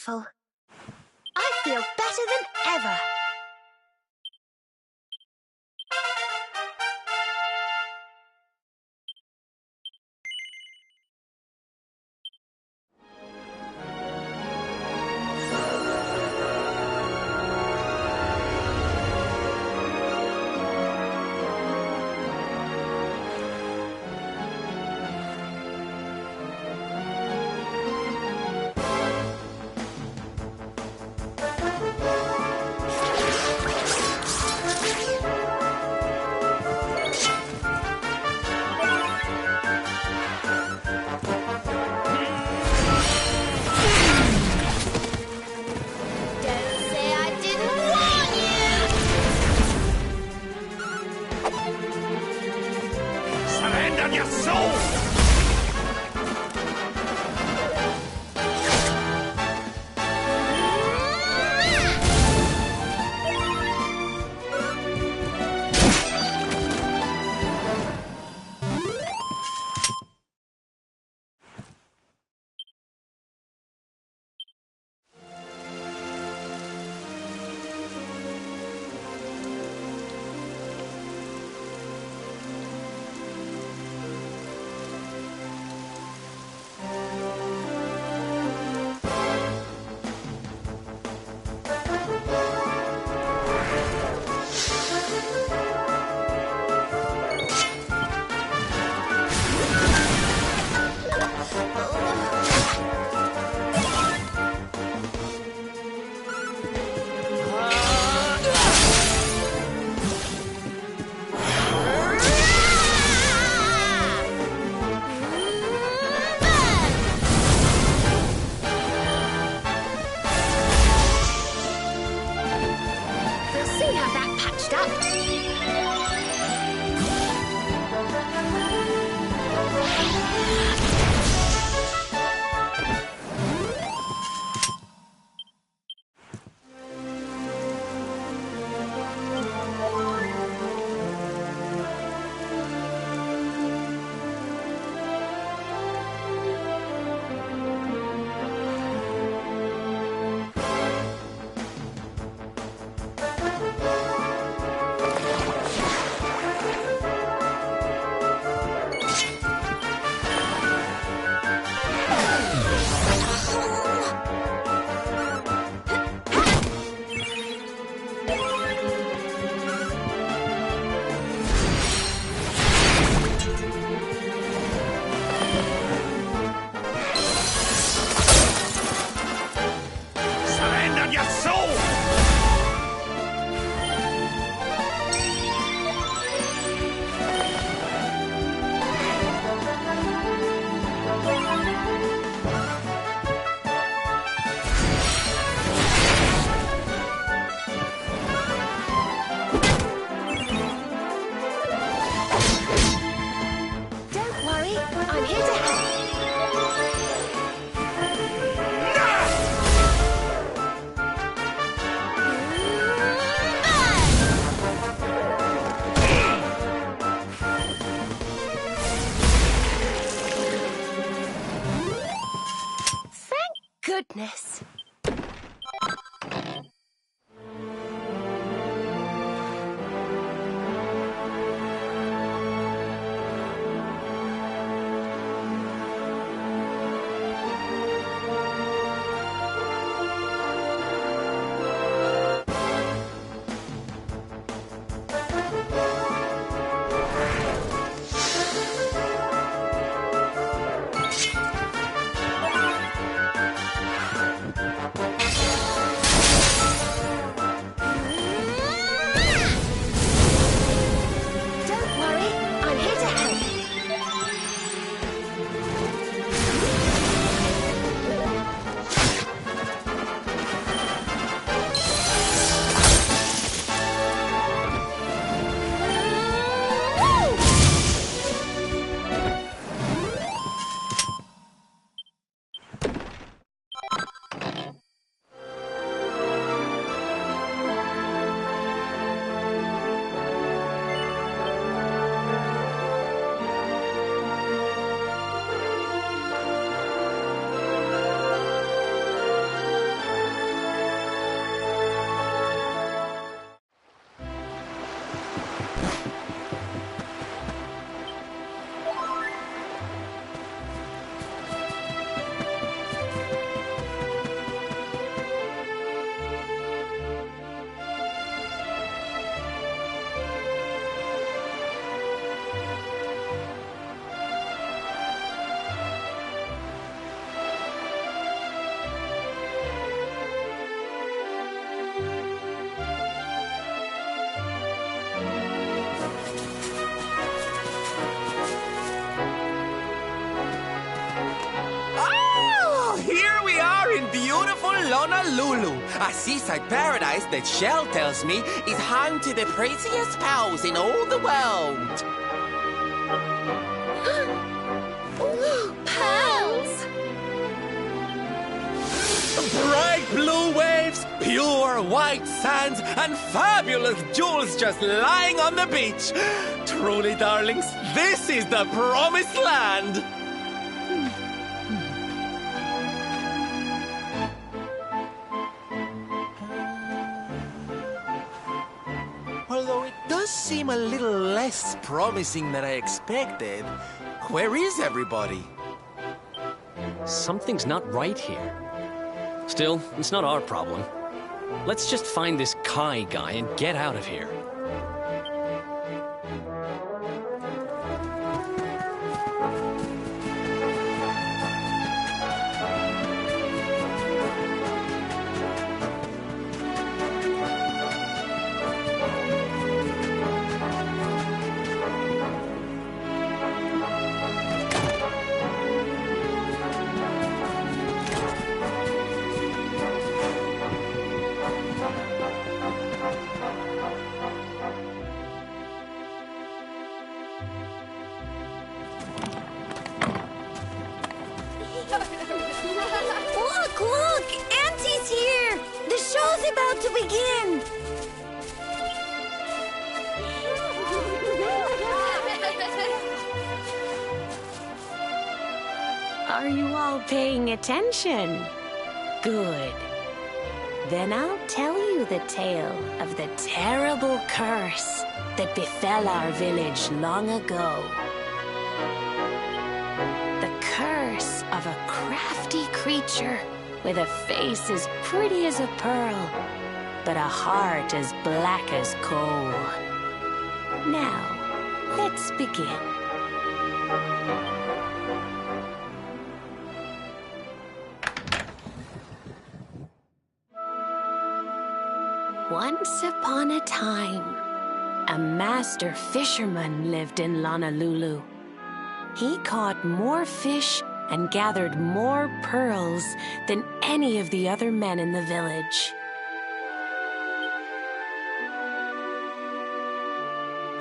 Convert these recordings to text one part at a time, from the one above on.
wonderful. I feel better than ever. Goodness. Honolulu, a seaside paradise that Shell tells me is home to the prettiest pals in all the world. Pearls! Bright blue waves, pure white sands, and fabulous jewels just lying on the beach. Truly, darlings, this is the promised land. Although it does seem a little less promising than I expected. Where is everybody? Something's not right here. Still, it's not our problem. Let's just find this Kai guy and get out of here. Look! Auntie's here! The show's about to begin! Are you all paying attention? Good. Then I'll tell you the tale of the terrible curse that befell our village long ago. The curse of a crafty creature with a face as pretty as a pearl, but a heart as black as coal. Now, let's begin. Once upon a time, a master fisherman lived in Honolulu. He caught more fish and gathered more pearls than any of the other men in the village.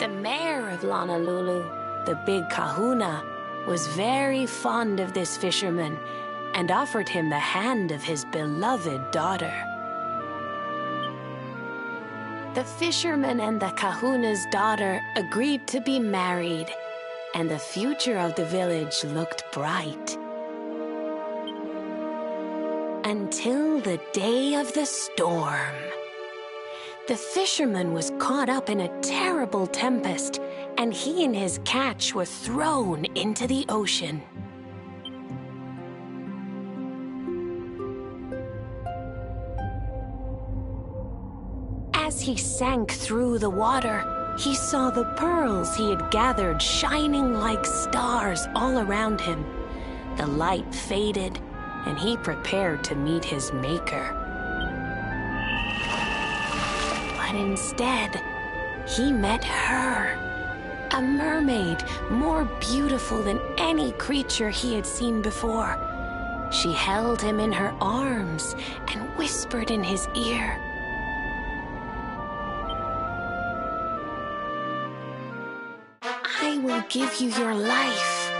The mayor of Honolulu, the big kahuna, was very fond of this fisherman and offered him the hand of his beloved daughter. The fisherman and the kahuna's daughter agreed to be married, and the future of the village looked bright. Until the day of the storm. The fisherman was caught up in a terrible tempest, and he and his catch were thrown into the ocean. As he sank through the water, he saw the pearls he had gathered shining like stars all around him. The light faded, and he prepared to meet his maker. But instead, he met her, a mermaid more beautiful than any creature he had seen before. She held him in her arms and whispered in his ear, "I will give you your life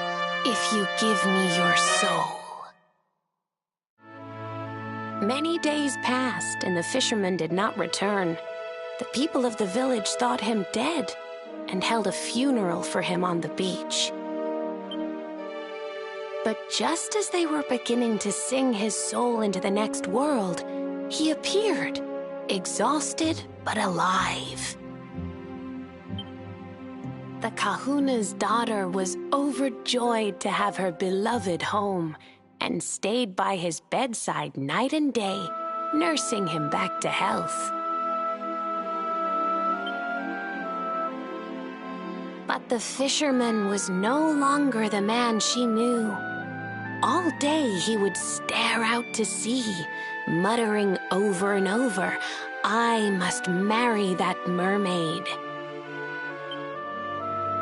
if you give me your soul." Many days passed, and the fisherman did not return. The people of the village thought him dead and held a funeral for him on the beach. But just as they were beginning to sing his soul into the next world, he appeared, exhausted but alive. Kahuna's daughter was overjoyed to have her beloved home and stayed by his bedside night and day, nursing him back to health. But the fisherman was no longer the man she knew. All day he would stare out to sea, muttering over and over, "I must marry that mermaid."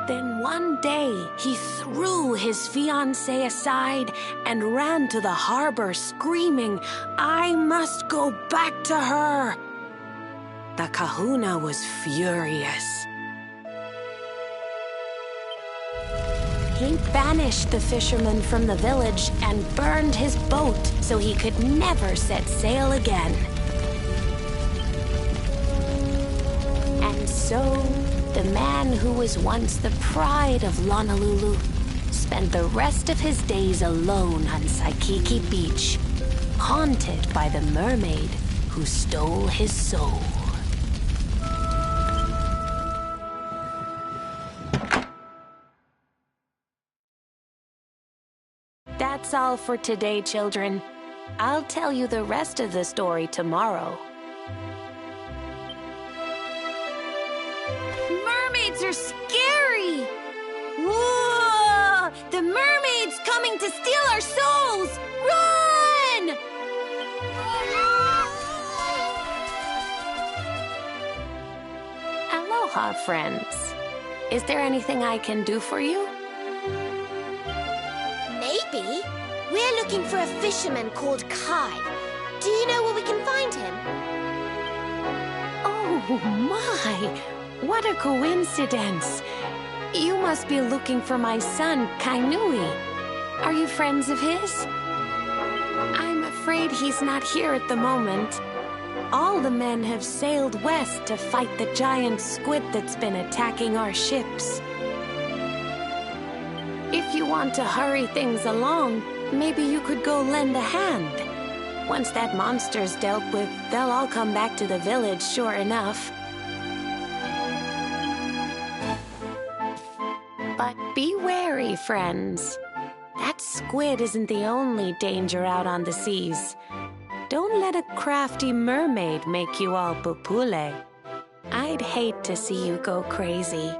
Then one day, he threw his fiancée aside and ran to the harbor screaming, "I must go back to her!" The kahuna was furious. He banished the fisherman from the village and burned his boat so he could never set sail again. And so, the man who was once the pride of Honolulu spent the rest of his days alone on Saikiki Beach, haunted by the mermaid who stole his soul. That's all for today, children. I'll tell you the rest of the story tomorrow. Mermaids are scary! Whoa! The mermaid's coming to steal our souls! Run! Aloha, friends. Is there anything I can do for you? Maybe. We're looking for a fisherman called Kai. Do you know where we can find him? Oh, my! What a coincidence! You must be looking for my son, Kainui. Are you friends of his? I'm afraid he's not here at the moment. All the men have sailed west to fight the giant squid that's been attacking our ships. If you want to hurry things along, maybe you could go lend a hand. Once that monster's dealt with, they'll all come back to the village, sure enough. But be wary, friends. That squid isn't the only danger out on the seas. Don't let a crafty mermaid make you all pupule. I'd hate to see you go crazy.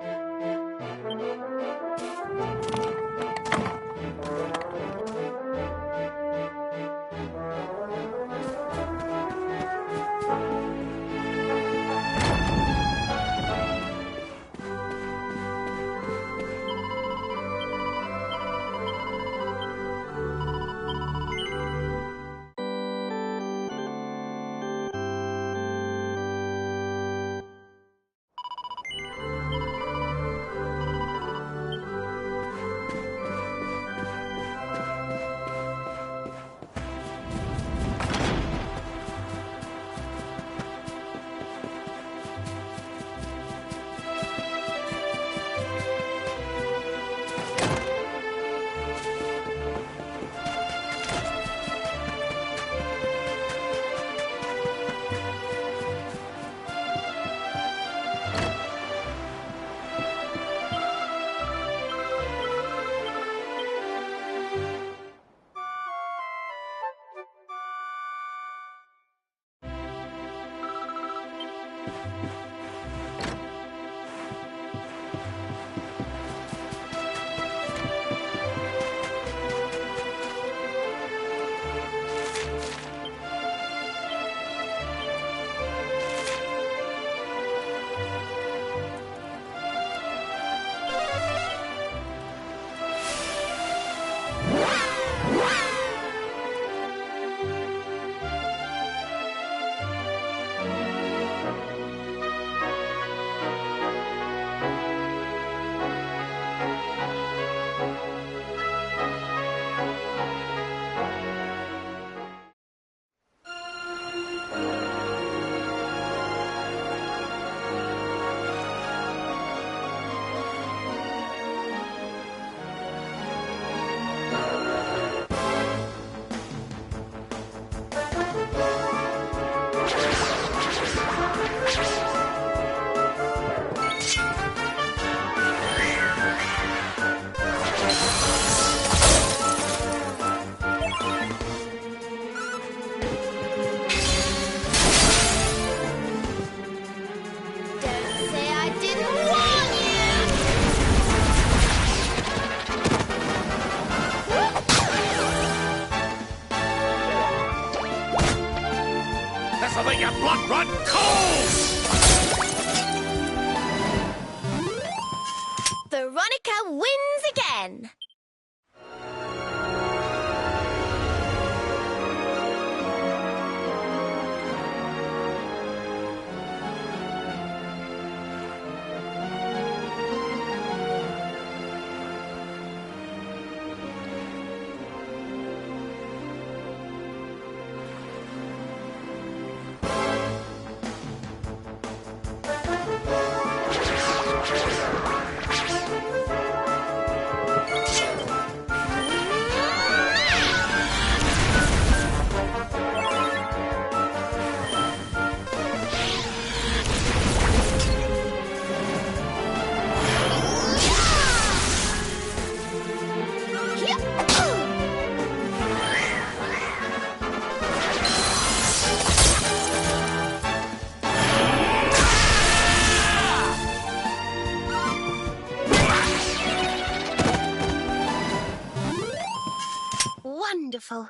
beautiful.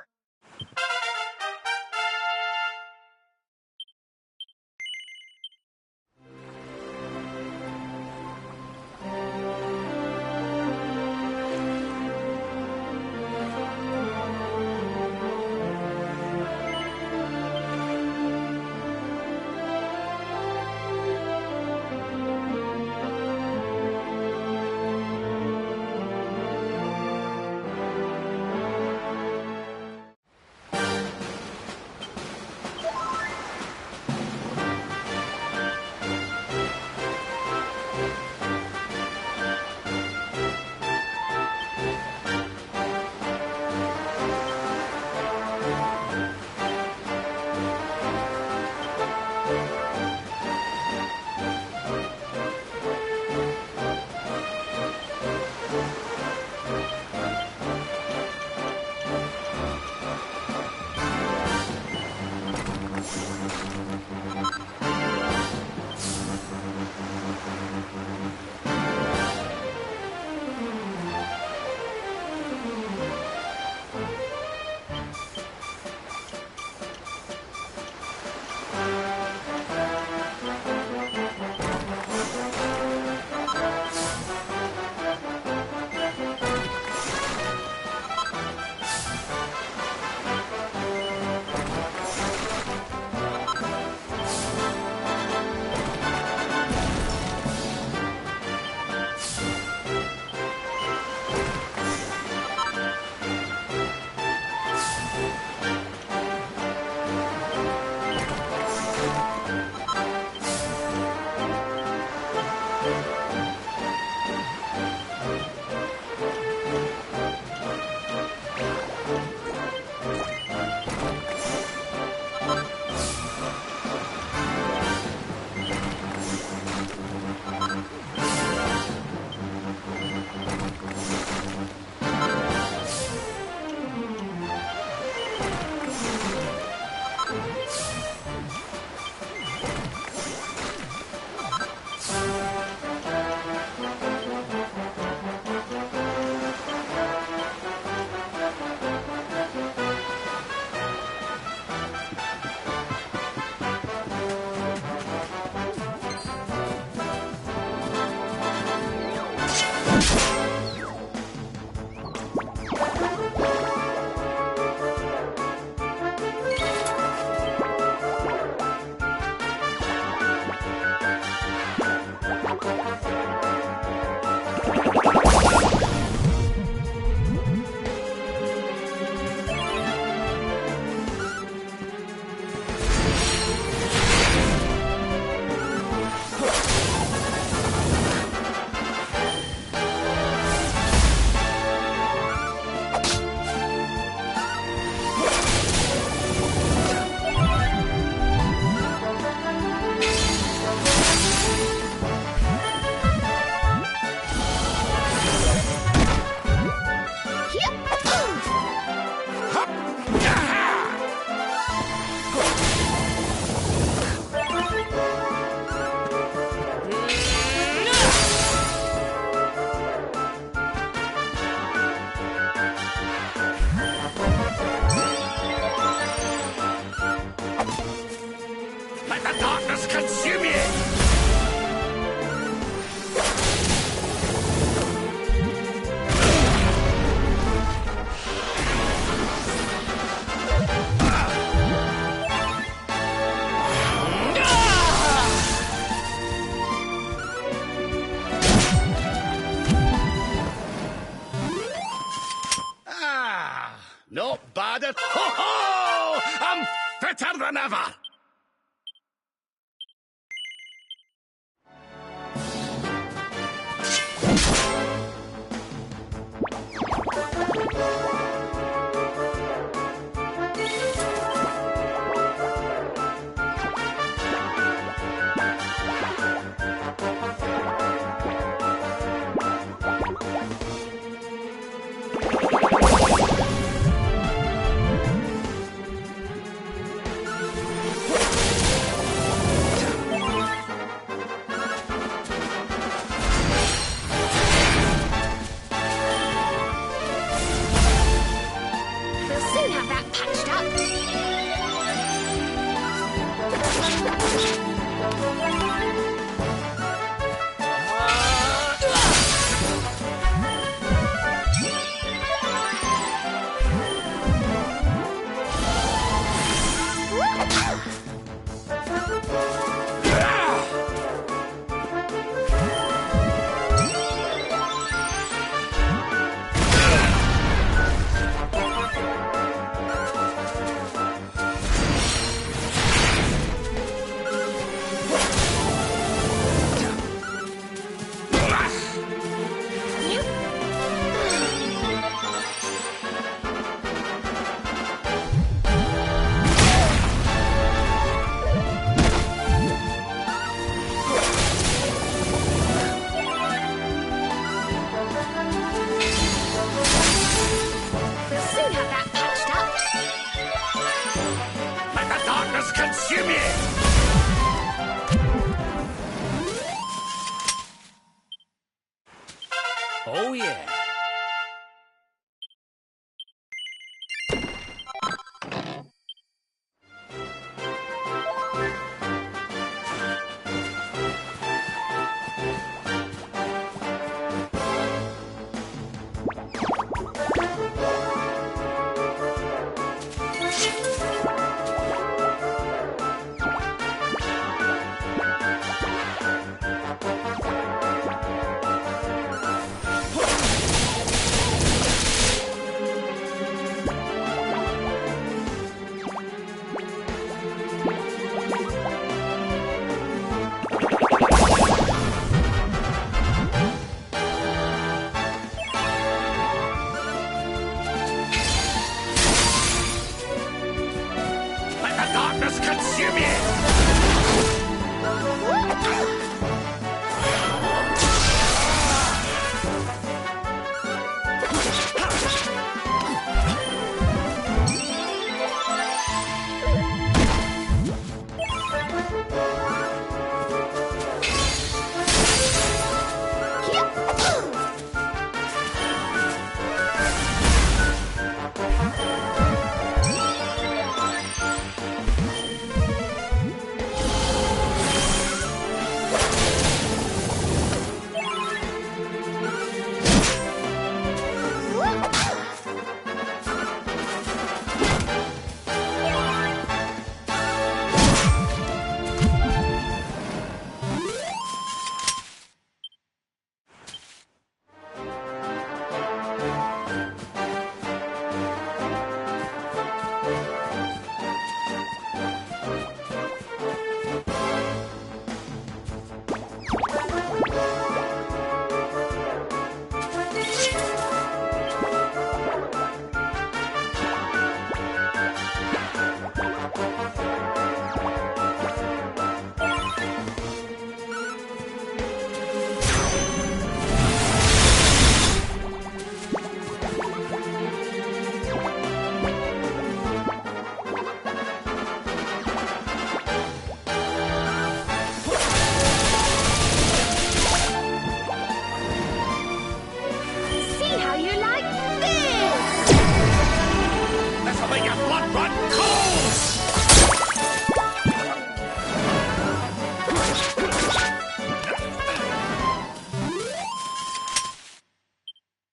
Oh, yeah.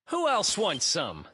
Who else wants some?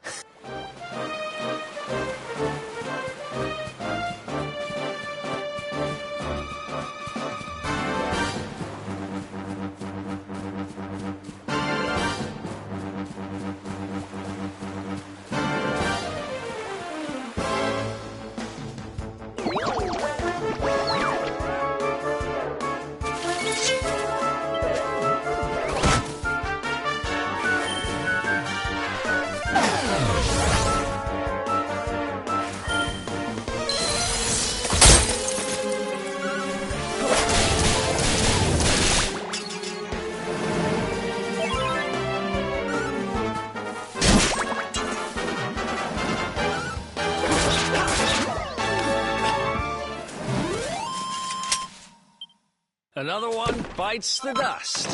Another one bites the dust.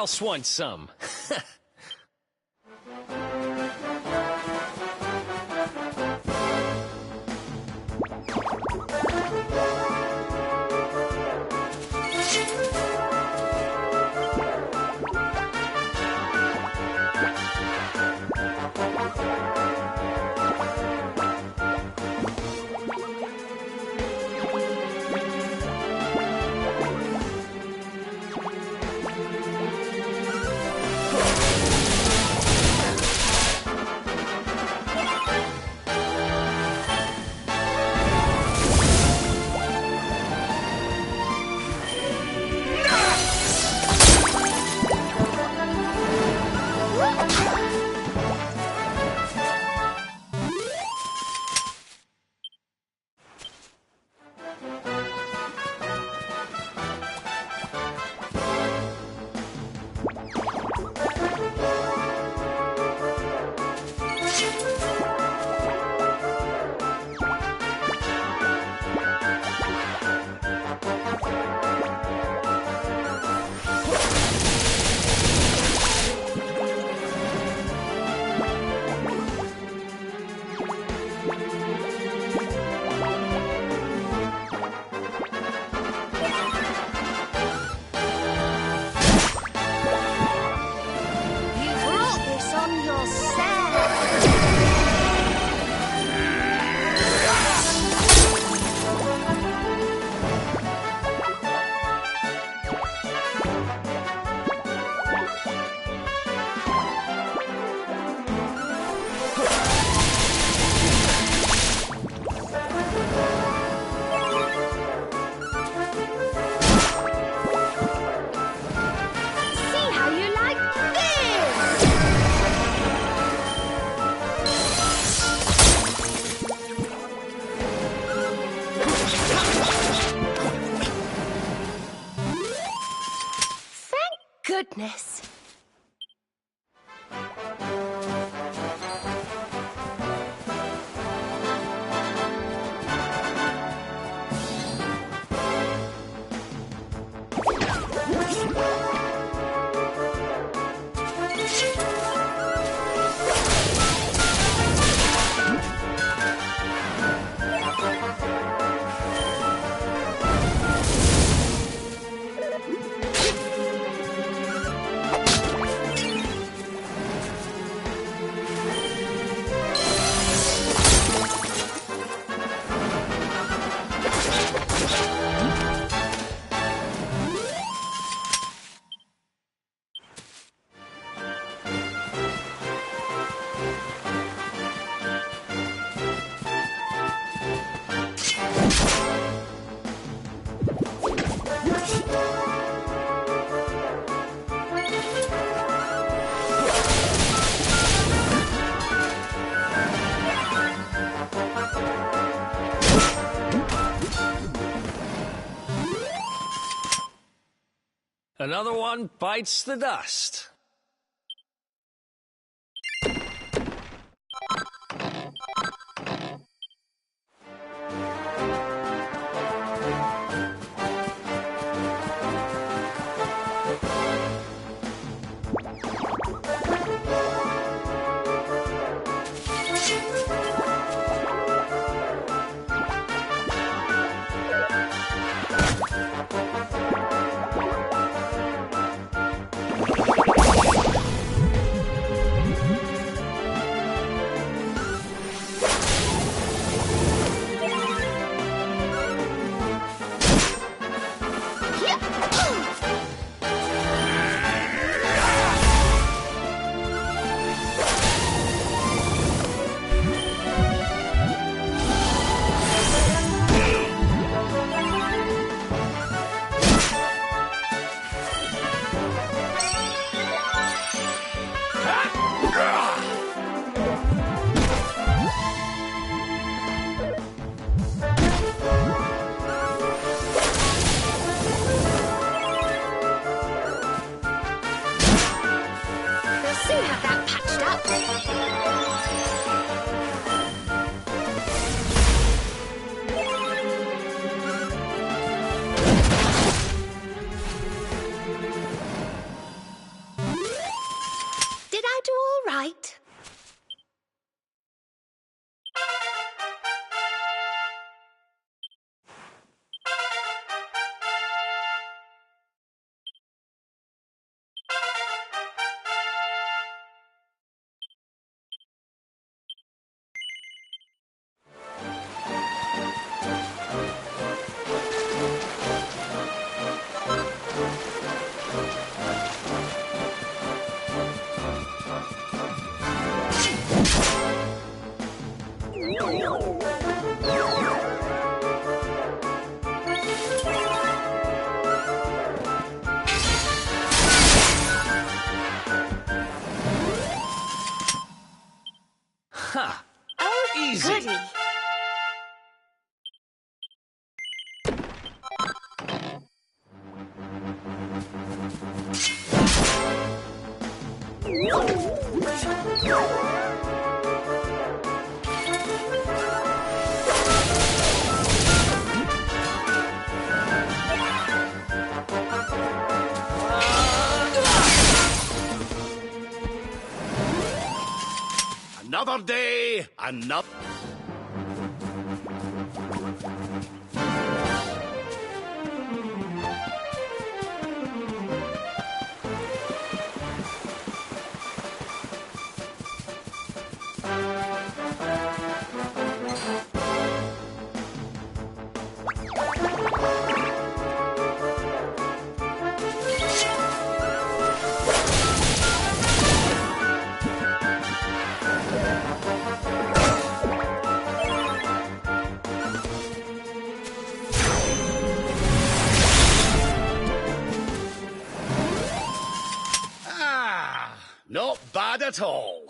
else wants some? Goodness. Another one bites the dust. Another day, another... Not bad at all.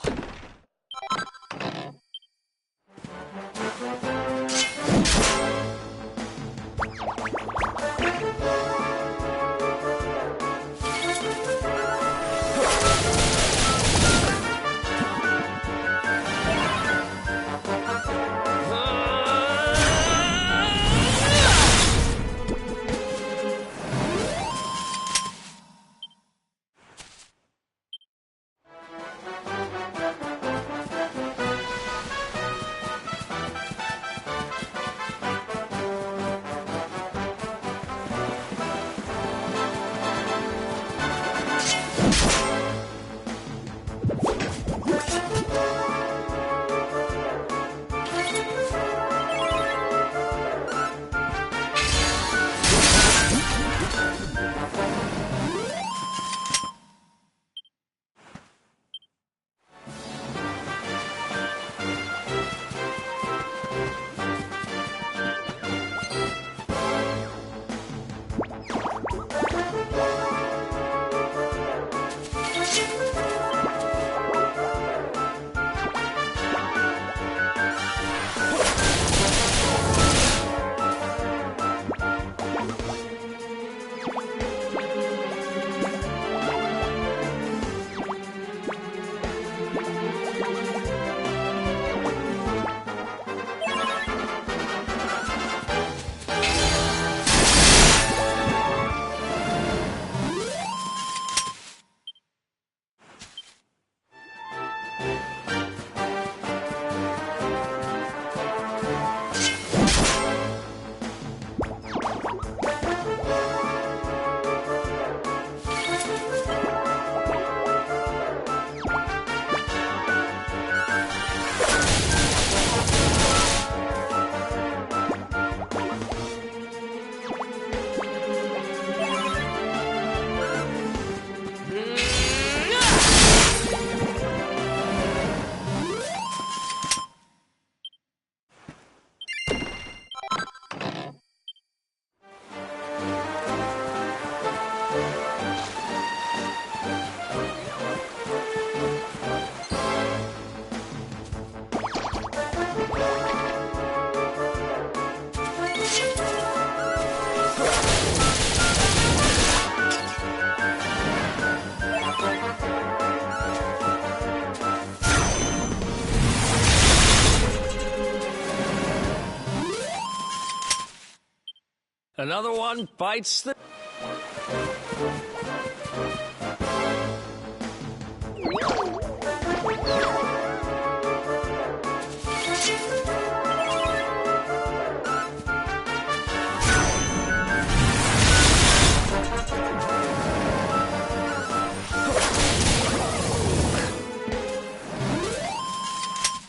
Another one bites the...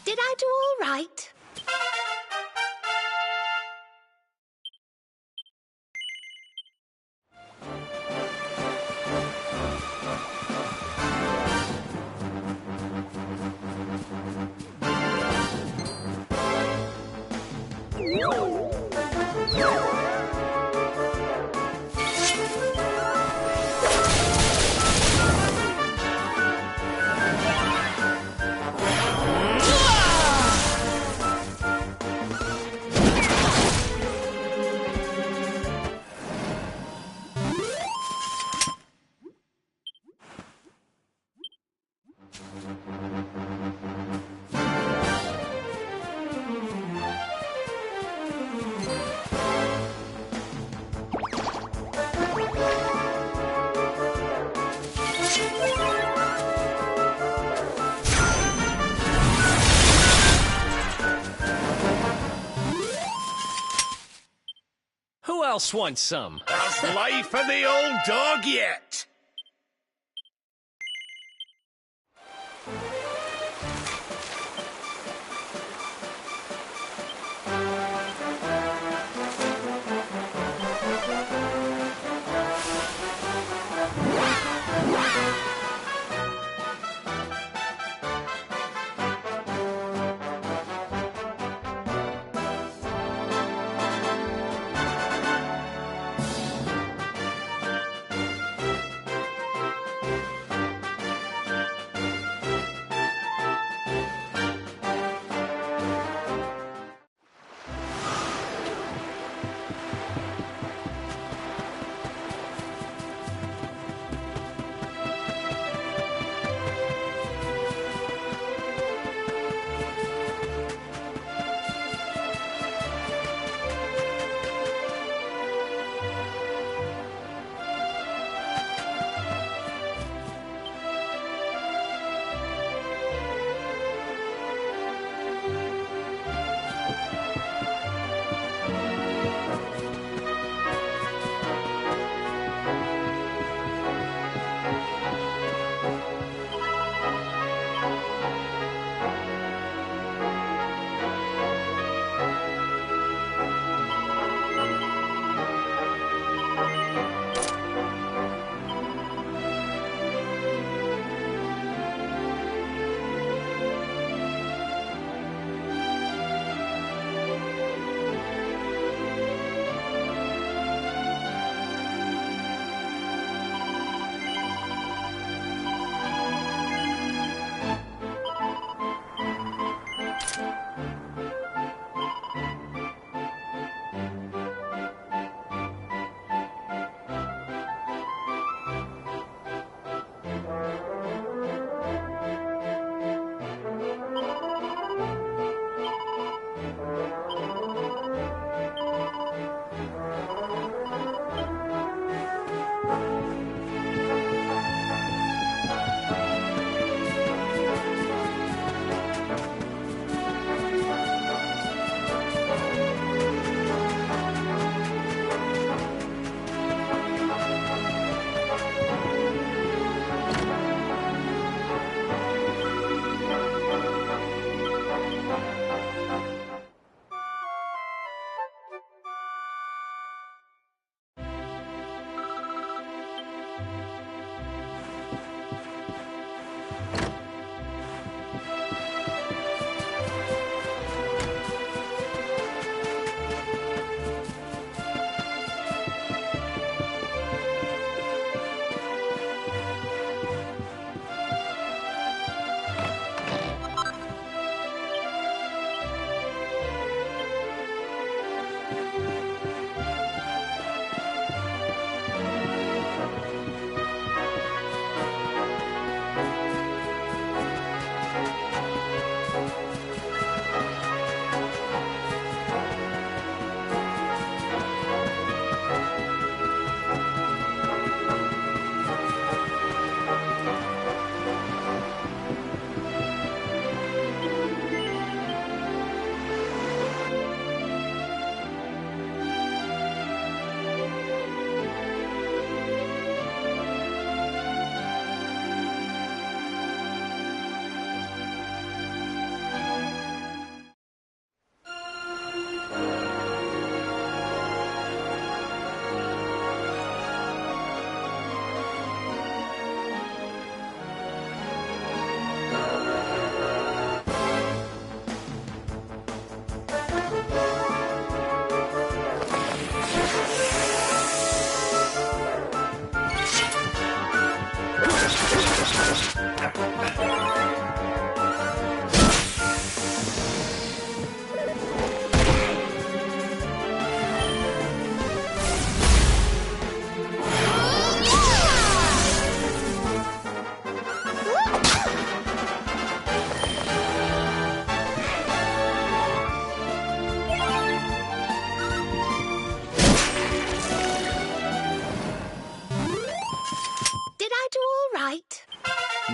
Did I do all right? else wants some? How's life for the old dog yet?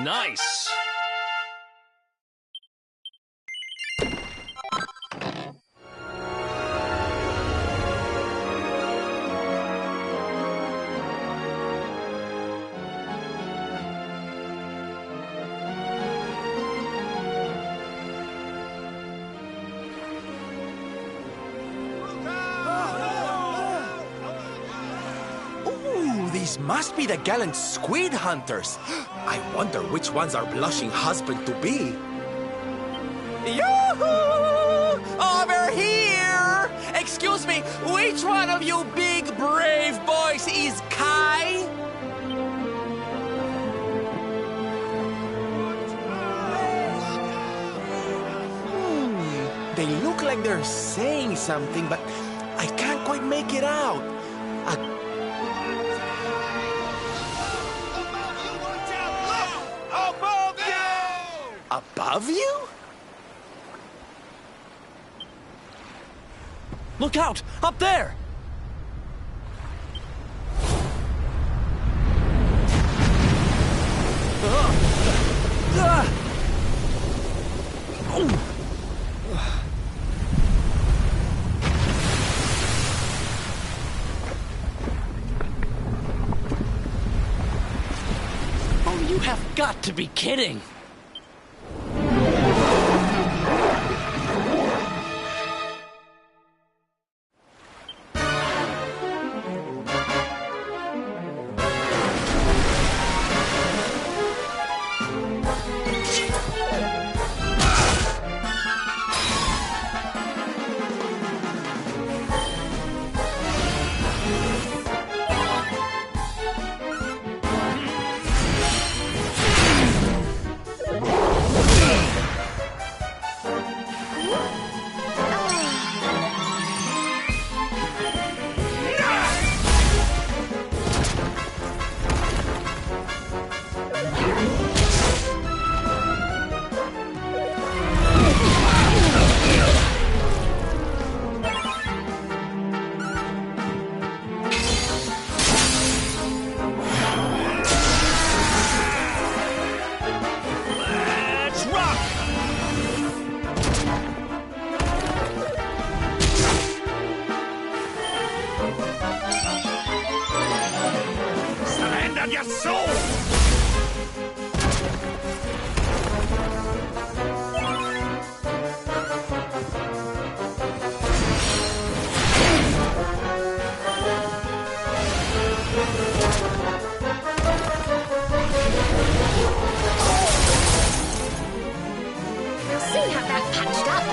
Nice! must be the gallant squid hunters. I wonder which one's our blushing husband-to-be. Yoo-hoo! Over here! Excuse me, which one of you big, brave boys is Kai? They look like they're saying something, but I can't quite make it out. Above you! Above you? Look out! Up there! Oh, you have got to be kidding! Your soul! We'll soon have that patched up.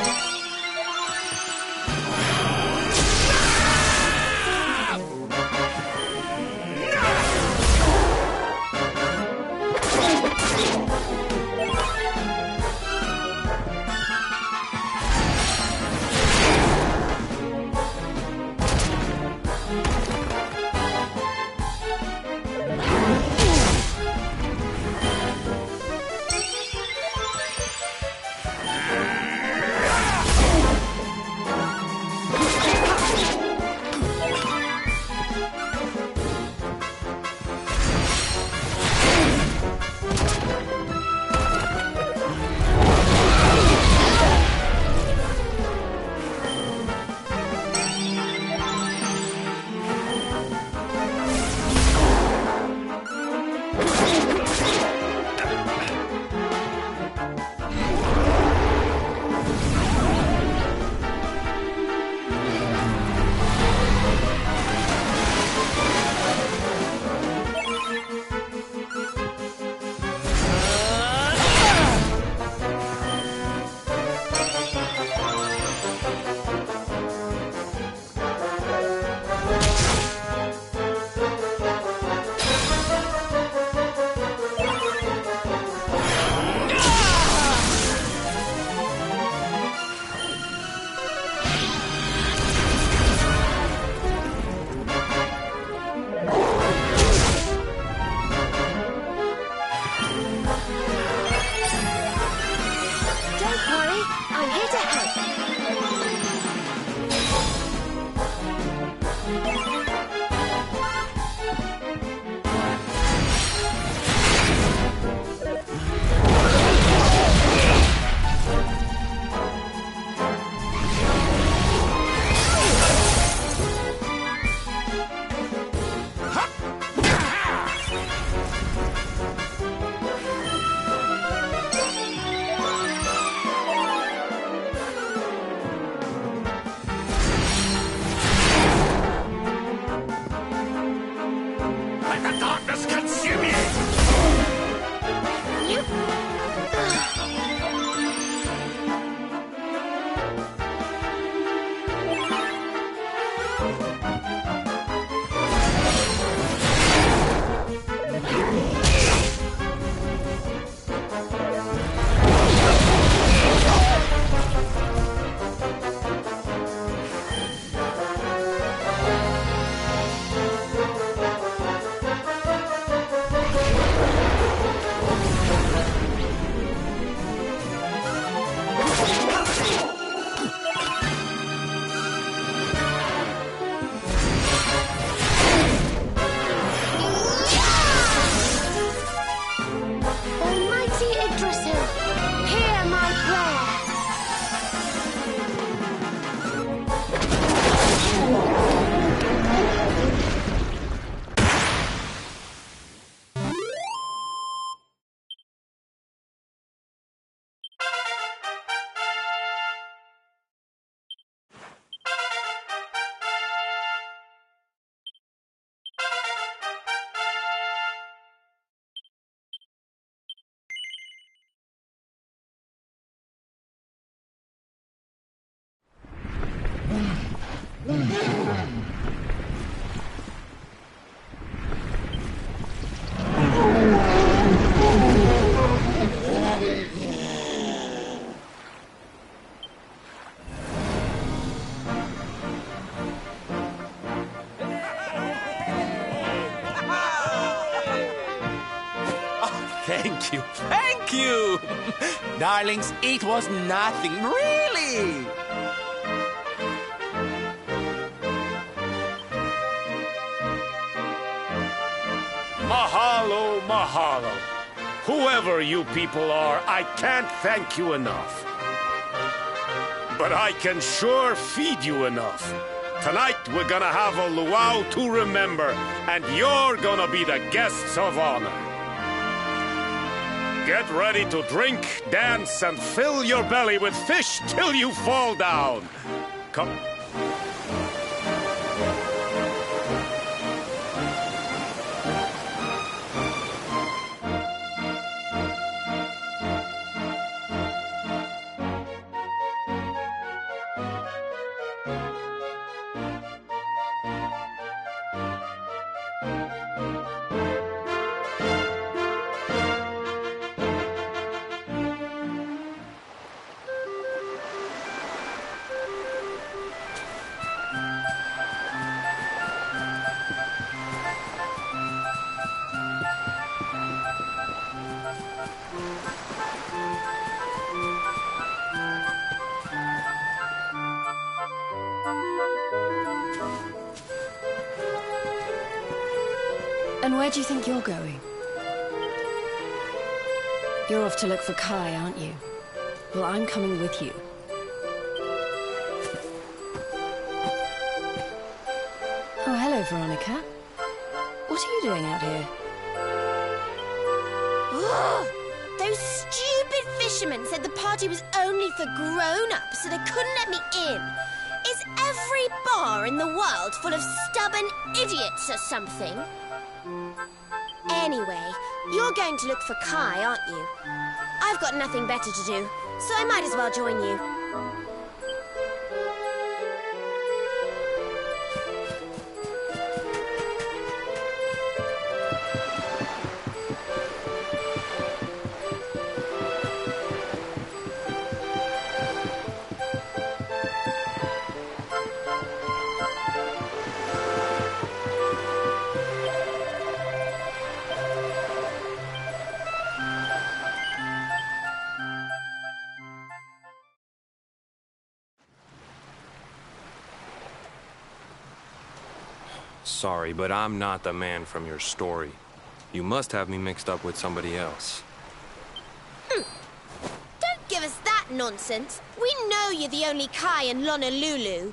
Thank you, thank you! Darlings, it was nothing, really! Mahalo, mahalo. Whoever you people are, I can't thank you enough. But I can sure feed you enough. Tonight, we're gonna have a luau to remember, and you're gonna be the guests of honor. Get ready to drink, dance, and fill your belly with fish till you fall down. Come. And where do you think you're going? You're off to look for Kai, aren't you? Well, I'm coming with you. Oh, hello, Veronica. What are you doing out here? Those stupid fishermen said the party was only for grown-ups, so they couldn't let me in. Is every bar in the world full of stubborn idiots or something? Anyway, you're going to look for Kai, aren't you? I've got nothing better to do, so I might as well join you. Sorry, but I'm not the man from your story. You must have me mixed up with somebody else. Don't give us that nonsense. We know you're the only Kai in Honolulu.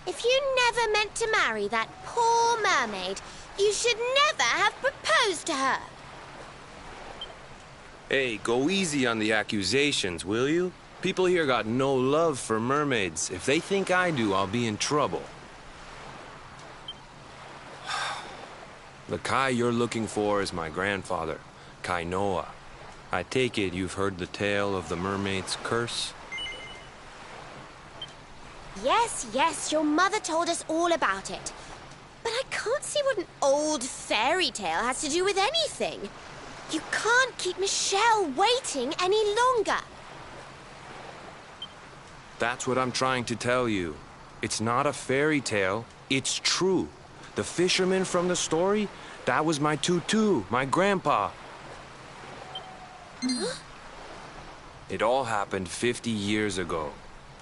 If you never meant to marry that poor mermaid, you should never have proposed to her. Hey, go easy on the accusations, will you? People here got no love for mermaids. If they think I do, I'll be in trouble. The Kai you're looking for is my grandfather, Kainoa. I take it you've heard the tale of the mermaid's curse? Yes, yes, your mother told us all about it. But I can't see what an old fairy tale has to do with anything. You can't keep Michelle waiting any longer. That's what I'm trying to tell you. It's not a fairy tale, it's true. The fisherman from the story, that was my tutu, my grandpa. Huh? It all happened 50 years ago,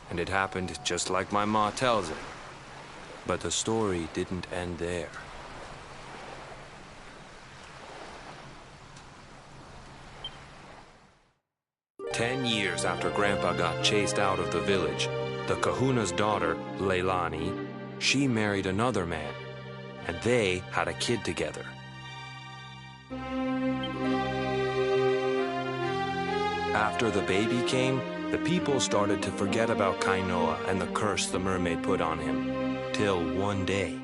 and it happened just like my ma tells it. But the story didn't end there. Ten years after Grandpa got chased out of the village, the kahuna's daughter, Leilani, she married another man, and they had a kid together. After the baby came, the people started to forget about Kainoa and the curse the mermaid put on him, till one day.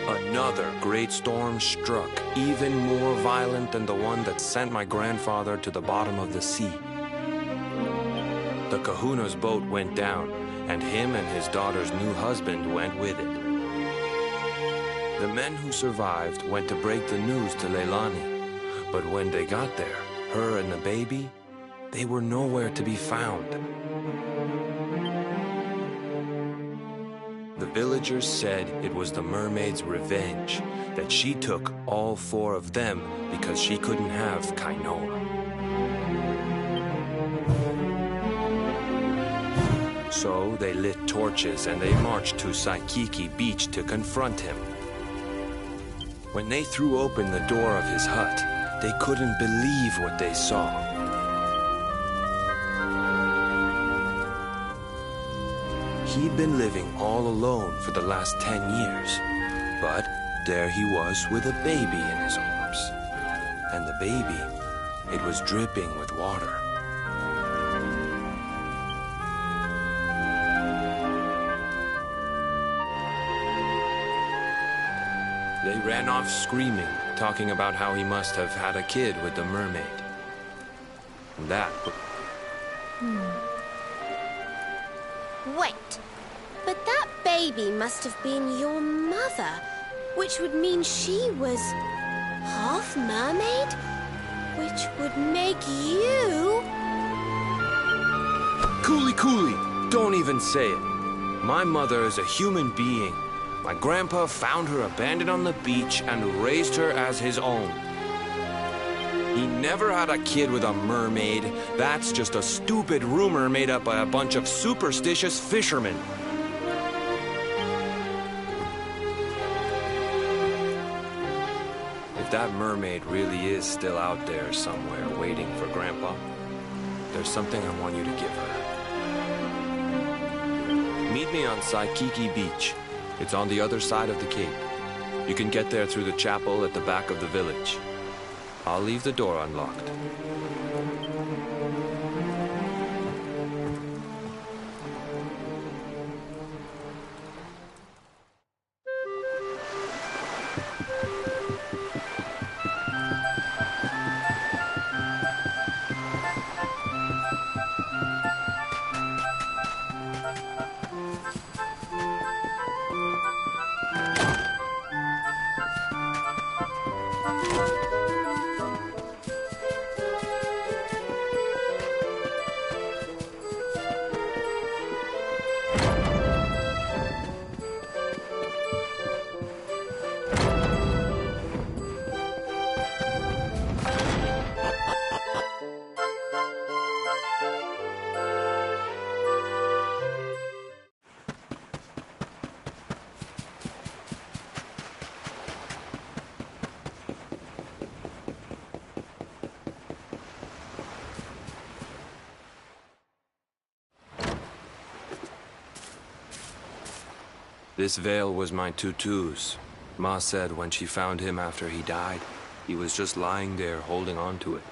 Another great storm struck, even more violent than the one that sent my grandfather to the bottom of the sea. The kahuna's boat went down, and him and his daughter's new husband went with it. The men who survived went to break the news to Leilani, but when they got there, her and the baby, they were nowhere to be found. The villagers said it was the mermaid's revenge, that she took all 4 of them because she couldn't have Kainoa. So they lit torches and they marched to Saikiki Beach to confront him. When they threw open the door of his hut, they couldn't believe what they saw. He'd been living all alone for the last 10 years, but there he was with a baby in his arms. And the baby, it was dripping with water. They ran off screaming, talking about how he must have had a kid with the mermaid. And that... Wait, but that baby must have been your mother, which would mean she was half mermaid, which would make you... Cooley, don't even say it. My mother is a human being. My grandpa found her abandoned on the beach and raised her as his own. He never had a kid with a mermaid. That's just a stupid rumor made up by a bunch of superstitious fishermen. If that mermaid really is still out there somewhere waiting for Grandpa, there's something I want you to give her. Meet me on Saikiki Beach. It's on the other side of the cape. You can get there through the chapel at the back of the village. I'll leave the door unlocked. This veil was my tutu's. Ma said when she found him after he died, he was just lying there holding on to it.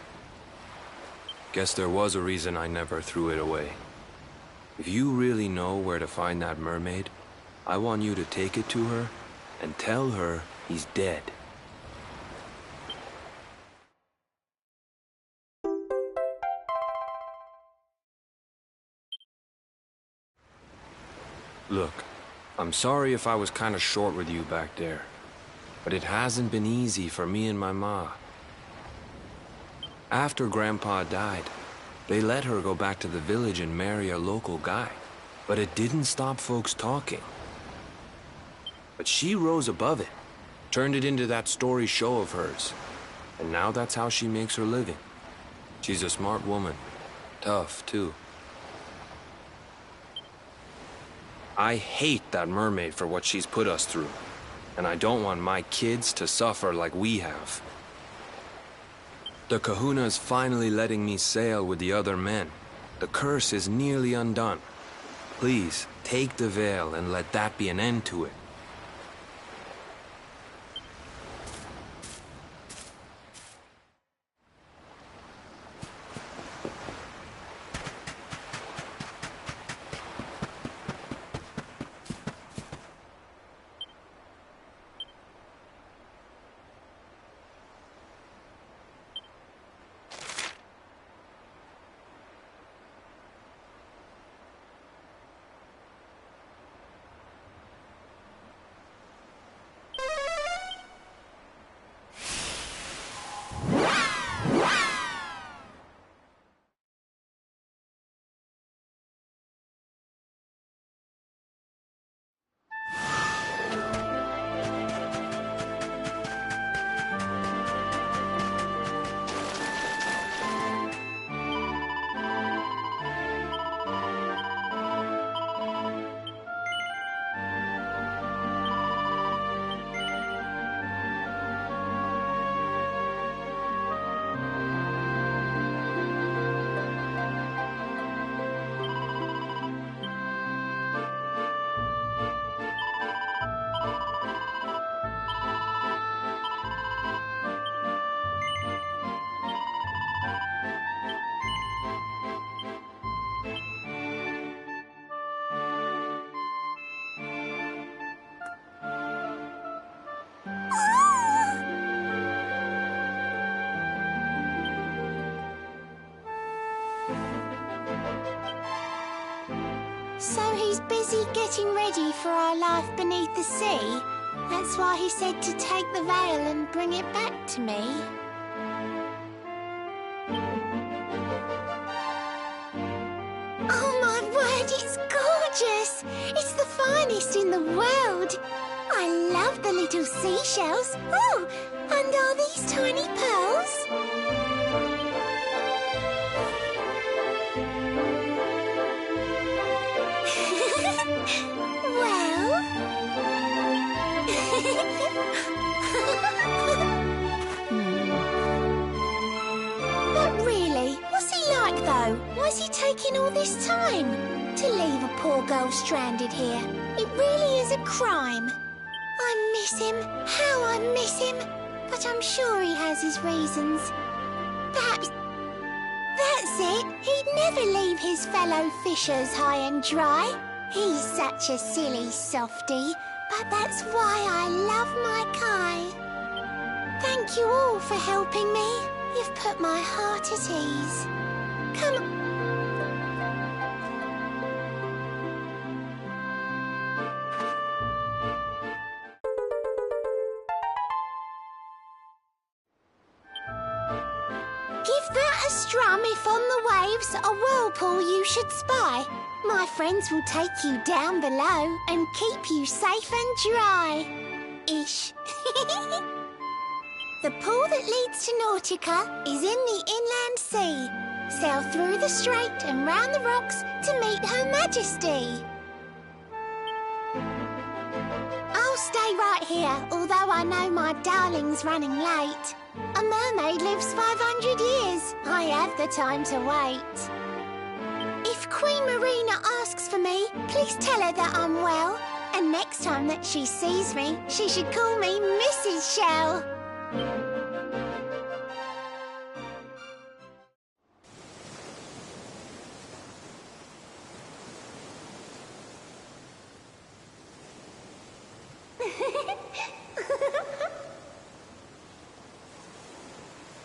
Guess there was a reason I never threw it away. If you really know where to find that mermaid, I want you to take it to her and tell her he's dead. Look, I'm sorry if I was kinda short with you back there, but it hasn't been easy for me and my ma. After Grandpa died, they let her go back to the village and marry a local guy, but it didn't stop folks talking. But she rose above it, turned it into that story show of hers, and now that's how she makes her living. She's a smart woman, tough too. I hate that mermaid for what she's put us through, and I don't want my kids to suffer like we have. The kahuna's finally letting me sail with the other men. The curse is nearly undone. Please, take the veil and let that be an end to it. So he's busy getting ready for our life beneath the sea? That's why he said to take the veil and bring it back to me. Oh my word, it's gorgeous! It's the finest in the world! I love the little seashells. Oh, and are these tiny pearls? Well... But really, what's he like though? Why's he taking all this time? To leave a poor girl stranded here. It really is a crime. I miss him. How I miss him. But I'm sure he has his reasons. Perhaps... That's it. He'd never leave his fellow fishers high and dry. He's such a silly softy. But that's why I love my Kai. Thank you all for helping me. You've put my heart at ease. Come on. Give that a strum if on the waves a whirlpool you should spy. My friends will take you down below and keep you safe and dry. Ish. The pool that leads to Nautica is in the inland sea. Sail through the strait and round the rocks to meet Her Majesty. I'll stay right here, although I know my darling's running late. A mermaid lives 500 years. I have the time to wait. If Queen Marina asks for me, please tell her that I'm well. And next time that she sees me, she should call me Mrs. Shell.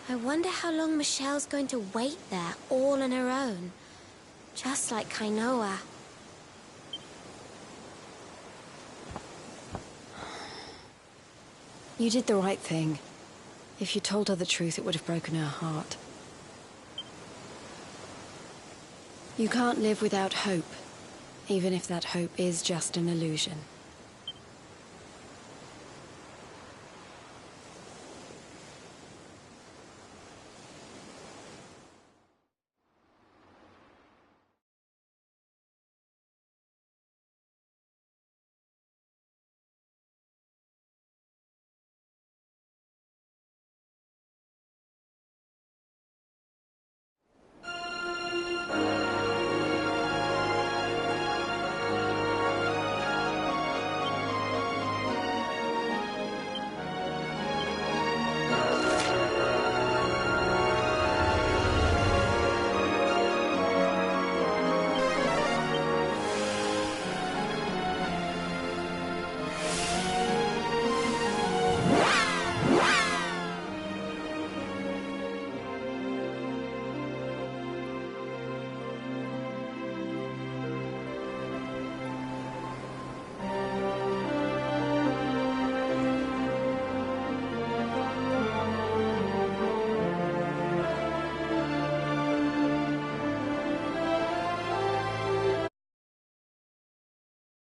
I wonder how long Michelle's going to wait there all on her own. Just like Kainoa. You did the right thing. If you told her the truth, it would have broken her heart. You can't live without hope, even if that hope is just an illusion.